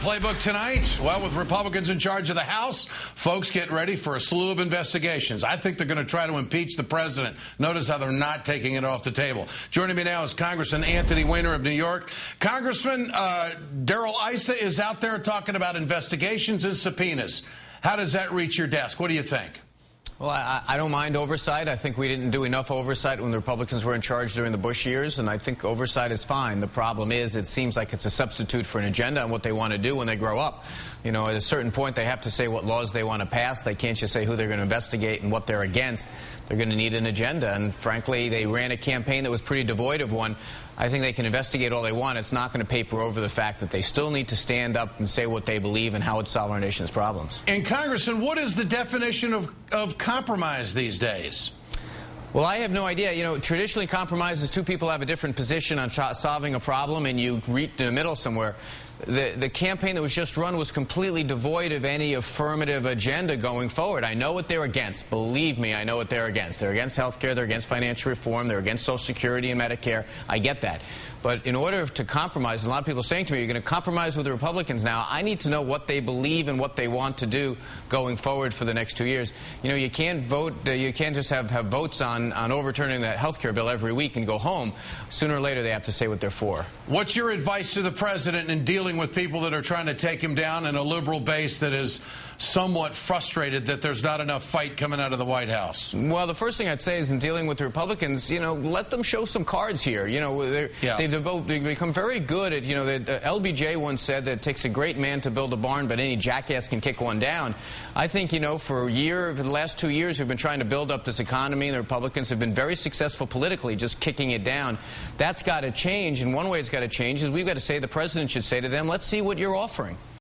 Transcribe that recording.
playbook tonight? Well, with Republicans in charge of the House, folks get ready for a slew of investigations. I think they're going to try to impeach the president. Notice how they're not taking it off the table. Joining me now is Congressman Anthony Weiner of New York. Congressman, Darrell Issa is out there talking about investigations and subpoenas. How does that reach your desk? What do you think? Well, I don't mind oversight. I think we didn't do enough oversight when the Republicans were in charge during the Bush years, and I think oversight is fine. The problem is it seems like it's a substitute for an agenda and what they want to do when they grow up. You know, at a certain point, they have to say what laws they want to pass. They can't just say who they're going to investigate and what they're against. They're going to need an agenda, and frankly, they ran a campaign that was pretty devoid of one. I think they can investigate all they want. It's not going to paper over the fact that they still need to stand up and say what they believe and how it solves our nation's problems. And, Congressman, what is the definition of compromise these days? Well, I have no idea. You know, traditionally compromise is two people have a different position on solving a problem and you meet in the middle somewhere. The campaign that was just run was completely devoid of any affirmative agenda going forward. I know what they're against. Believe me, I know what they're against. They're against health care. They're against financial reform. They're against Social Security and Medicare. I get that. But in order to compromise, and a lot of people are saying to me, you're going to compromise with the Republicans now. I need to know what they believe and what they want to do going forward for the next 2 years. You know, you can't vote, you can't just have votes on overturning that health care bill every week and go home. Sooner or later, they have to say what they're for. What's your advice to the president in dealing with people that are trying to take him down and a liberal base that is somewhat frustrated that there's not enough fight coming out of the White House? Well, the first thing I'd say is in dealing with the Republicans, you know, let them show some cards here. You know, they've become very good at, you know, LBJ once said that it takes a great man to build a barn, but any jackass can kick one down. I think, you know, for the last 2 years, we've been trying to build up this economy, and the Republicans have been very successful politically, just kicking it down. That's got to change, and one way it's got to change is we've got to say, the president should say to them, let's see what you're offering.